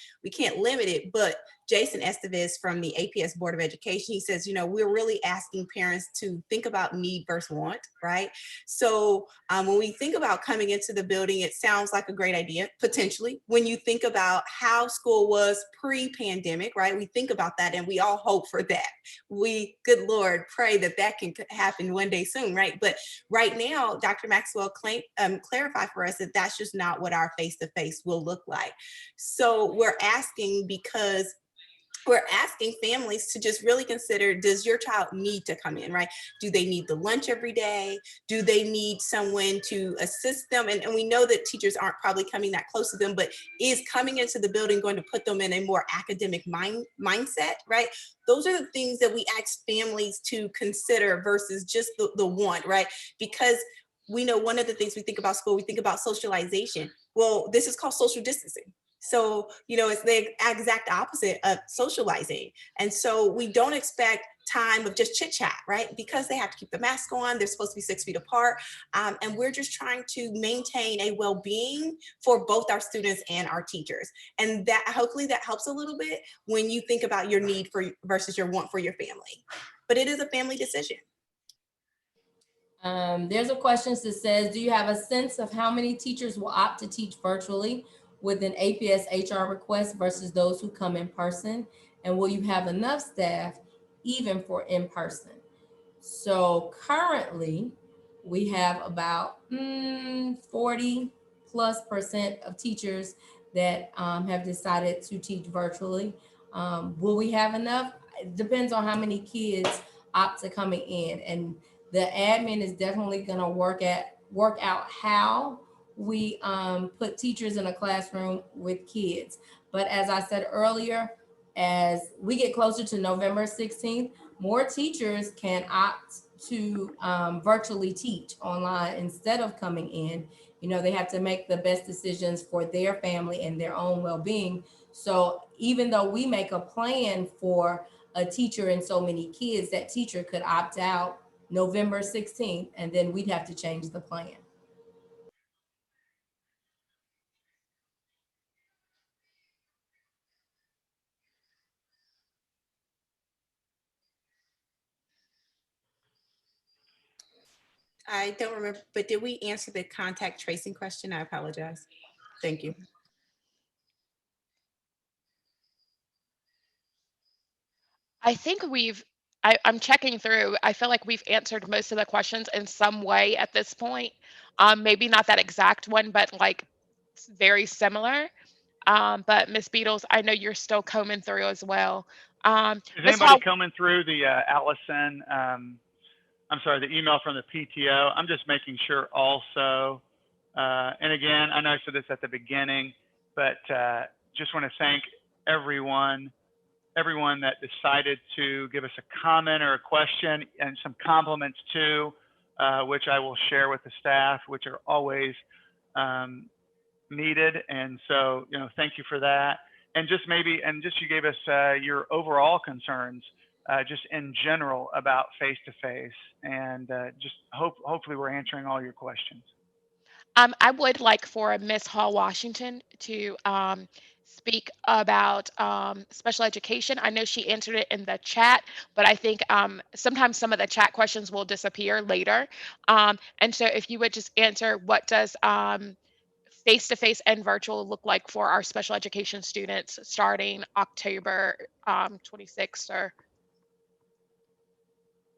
limit it, but Jason Estevez from the APS Board of Education. He says, we're really asking parents to think about need versus want, right? So when we think about coming into the building, it sounds like a great idea, potentially. When you think about how school was pre-pandemic, right? We think about that and we all hope for that. We, good Lord, pray that that can happen one day soon, right? But right now, Dr. Maxwell clarified for us that that's just not what our face-to-face will look like. So we're asking because we're asking families to just really consider, does your child need to come in, right? Do they need the lunch every day? Do they need someone to assist them? And we know that teachers aren't probably coming that close to them, but is coming into the building going to put them in a more academic mindset, right? Those are the things that we ask families to consider versus just the want, right? Because we know one of the things we think about school, we think about socialization. Well, this is called social distancing. So, it's the exact opposite of socializing. And so we don't expect time of just chit chat, right? Because they have to keep the mask on, they're supposed to be 6 feet apart. And we're just trying to maintain a well-being for both our students and our teachers. And that hopefully that helps a little bit when you think about your need for versus your want for your family. But it is a family decision. There's a question that says, do you have a sense of how many teachers will opt to teach virtually with an APS HR request versus those who come in person? And will you have enough staff even for in person? So currently we have about 40+% of teachers that have decided to teach virtually. Will we have enough? It depends on how many kids opt to coming in, and the admin is definitely going to work out how we put teachers in a classroom with kids. But as I said earlier, as we get closer to November 16th, more teachers can opt to virtually teach online instead of coming in. They have to make the best decisions for their family and their own well-being. So even though we make a plan for a teacher and so many kids, that teacher could opt out November 16th, and then we'd have to change the plan. I don't remember, but did we answer the contact tracing question? I apologize. Thank you. I think I'm checking through. I feel like we've answered most of the questions in some way at this point. Maybe not that exact one, but like very similar. But Miss Beatles, I know you're still combing through as well. Is Miss anybody Hall, coming through the Allison, I'm sorry, the email from the PTO? I'm just making sure also. And again, I know I said this at the beginning, but just want to thank everyone that decided to give us a comment or a question, and some compliments too, which I will share with the staff, which are always needed. And so, thank you for that. And just you gave us your overall concerns, just in general about face-to-face, and hopefully we're answering all your questions. I would like for Miss Hall Washington to speak about special education. I know she answered it in the chat, but I think sometimes some of the chat questions will disappear later. And so if you would just answer, what does face-to-face and virtual look like for our special education students starting October 26th? Or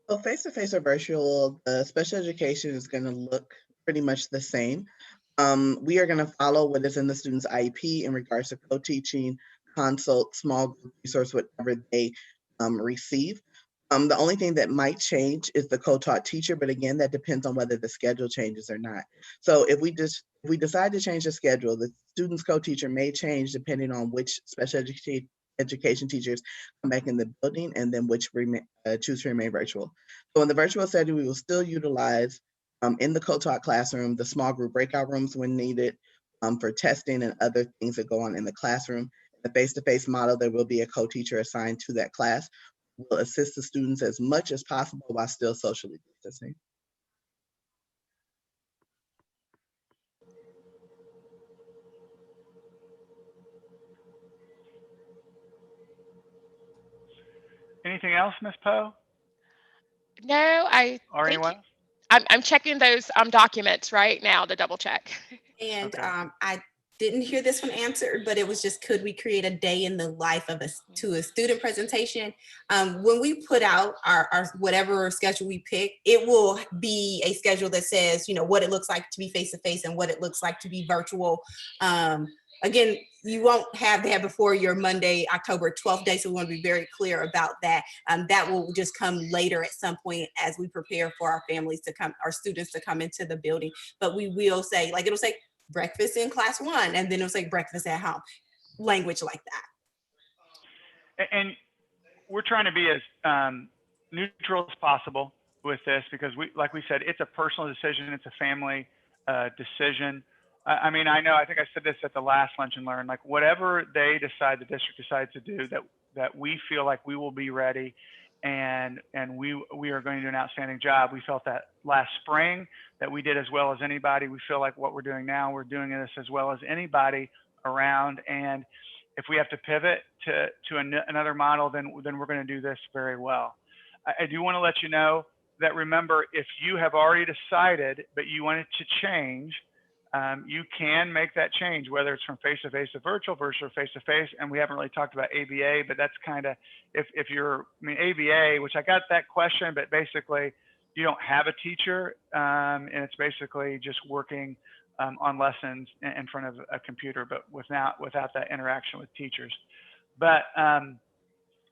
So face-to-face or virtual, the special education is going to look pretty much the same. We are going to follow what is in the student's IEP in regards to co-teaching, consult, small group resource, whatever they receive. The only thing that might change is the co-taught teacher, but again, that depends on whether the schedule changes or not. So if we decide to change the schedule, the student's co-teacher may change depending on which special education teachers come back in the building, and then which choose to remain virtual. So in the virtual setting, we will still utilize in the co-taught classroom, the small group breakout rooms when needed for testing and other things that go on in the classroom. The face-to-face model, there will be a co-teacher assigned to that class, will assist the students as much as possible while still socially distancing. Anything else, Ms. Poe, No, I or think anyone else? I'm checking those documents right now to double check. And Okay. I didn't hear this one answered, but it was just, could we create a day in the life of to a student presentation? When we put out our whatever schedule we pick, it will be a schedule that says, you know, what it looks like to be face to face and what it looks like to be virtual. Again, you won't have that before your Monday, October 12th day. So we want to be very clear about that. That will just come later at some point as we prepare for our families to come, our students to come into the building. But we will say, like, it'll say breakfast in class 1, and then it'll say breakfast at home, language like that. And we're trying to be as neutral as possible with this, because like we said, it's a personal decision. It's a family decision. I mean, I think I said this at the last Lunch and Learn, like whatever they decide, the district decides to do, that we feel like we will be ready, and we are going to do an outstanding job. We felt that last spring that we did as well as anybody. We feel like what we're doing now, we're doing this as well as anybody around. And if we have to pivot to another model, then we're going to do this very well. I do want to let you know that, remember, if you have already decided but you want it to change, you can make that change, whether it's from face-to-face to virtual versus face-to-face. And we haven't really talked about ABA, but that's kind of, if you're, I mean, ABA, which I got that question, but basically you don't have a teacher, and it's basically just working on lessons in front of a computer, but without that interaction with teachers. But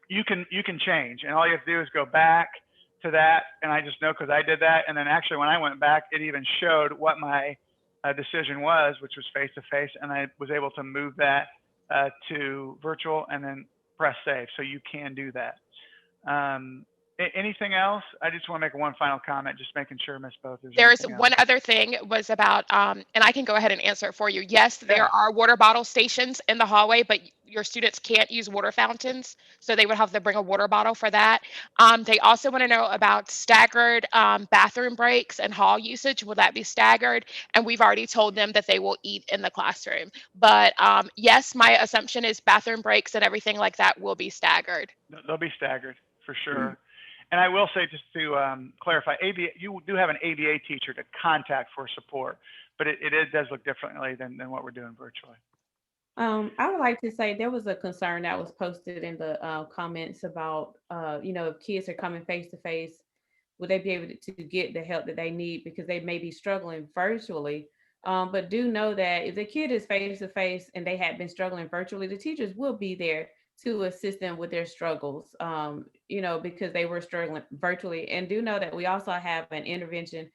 you can change, and all you have to do is go back to that. And I just know, because I did that, and then actually when I went back, it even showed what my decision was, which was face-to-face, and I was able to move that to virtual and then press save. So you can do that. Anything else? I just want to make one final comment, just making sure, Ms. Poe, There's anything one else. other thing was about, and I can go ahead and answer it for you. Yes, there Yeah. are water bottle stations in the hallway, but your students can't use water fountains, so they would have to bring a water bottle for that. They also want to know about staggered bathroom breaks and hall usage. Will that be staggered? And we've already told them that they will eat in the classroom. But yes, my assumption is bathroom breaks and everything like that will be staggered. They'll be staggered for sure. And I will say, just to clarify, ABA, you do have an ABA teacher to contact for support, but it does look differently than what we're doing virtually. I would like to say there was a concern that was posted in the comments about, if kids are coming face to face, would they be able to get the help that they need, because they may be struggling virtually. But do know that if the kid is face to face and they have been struggling virtually, the teachers will be there to assist them with their struggles, because they were struggling virtually. And do know that we also have an intervention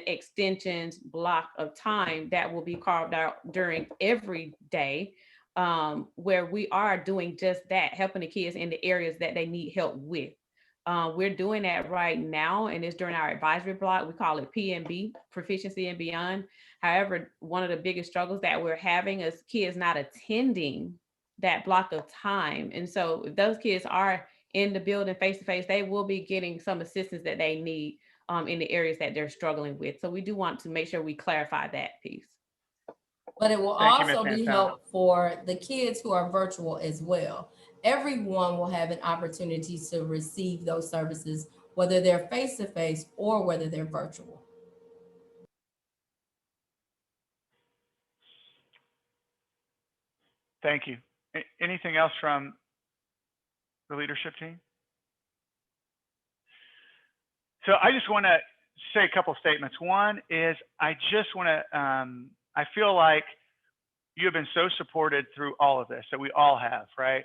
extensions block of time that will be carved out during every day, where we are doing just that, helping the kids in the areas that they need help with. We're doing that right now, and it's during our advisory block. We call it PNB, Proficiency and Beyond. However, one of the biggest struggles that we're having is kids not attending that block of time. And so if those kids are in the building face to face, they will be getting some assistance that they need in the areas that they're struggling with. So we do want to make sure we clarify that piece. But it will Thank you, Ms. also be Santana. help for the kids who are virtual as well. Everyone will have an opportunity to receive those services, whether they're face to face or whether they're virtual. Thank you. Anything else from the leadership team? So I just want to say a couple statements. One is, I just want to, I feel like you have been so supported through all of this, that we all have, right?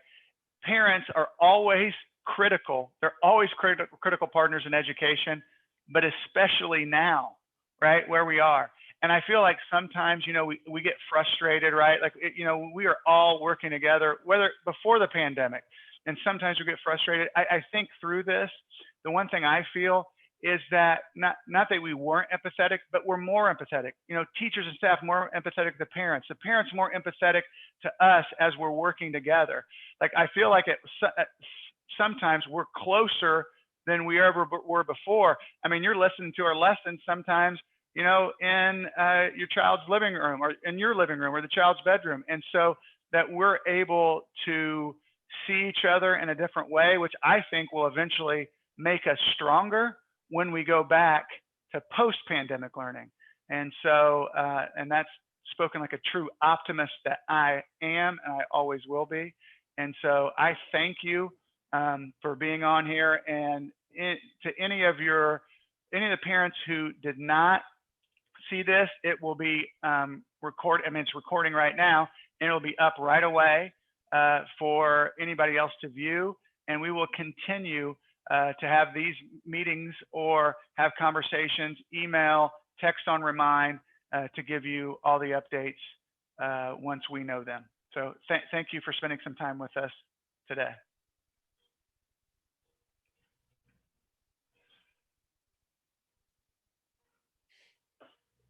Parents are always critical. They're always critical partners in education, but especially now, right, where we are. And I feel like sometimes, we get frustrated, right? Like, we are all working together, whether before the pandemic, and sometimes we get frustrated. I think through this, the one thing I feel is that not that we weren't empathetic, but we're more empathetic. Teachers and staff more empathetic to the parents more empathetic to us as we're working together. Like, I feel like sometimes we're closer than we ever were before. I mean, you're listening to our lessons sometimes, in your child's living room, or in your living room, or the child's bedroom. And so that we're able to see each other in a different way, which I think will eventually make us stronger when we go back to post-pandemic learning. And so, and that's spoken like a true optimist that I am, and I always will be. And so I thank you for being on here, and to any of the parents who did not see this, it will be recorded. I mean, it's recording right now, and it'll be up right away for anybody else to view. And we will continue to have these meetings or have conversations, email, text on Remind to give you all the updates once we know them. So thank you for spending some time with us today.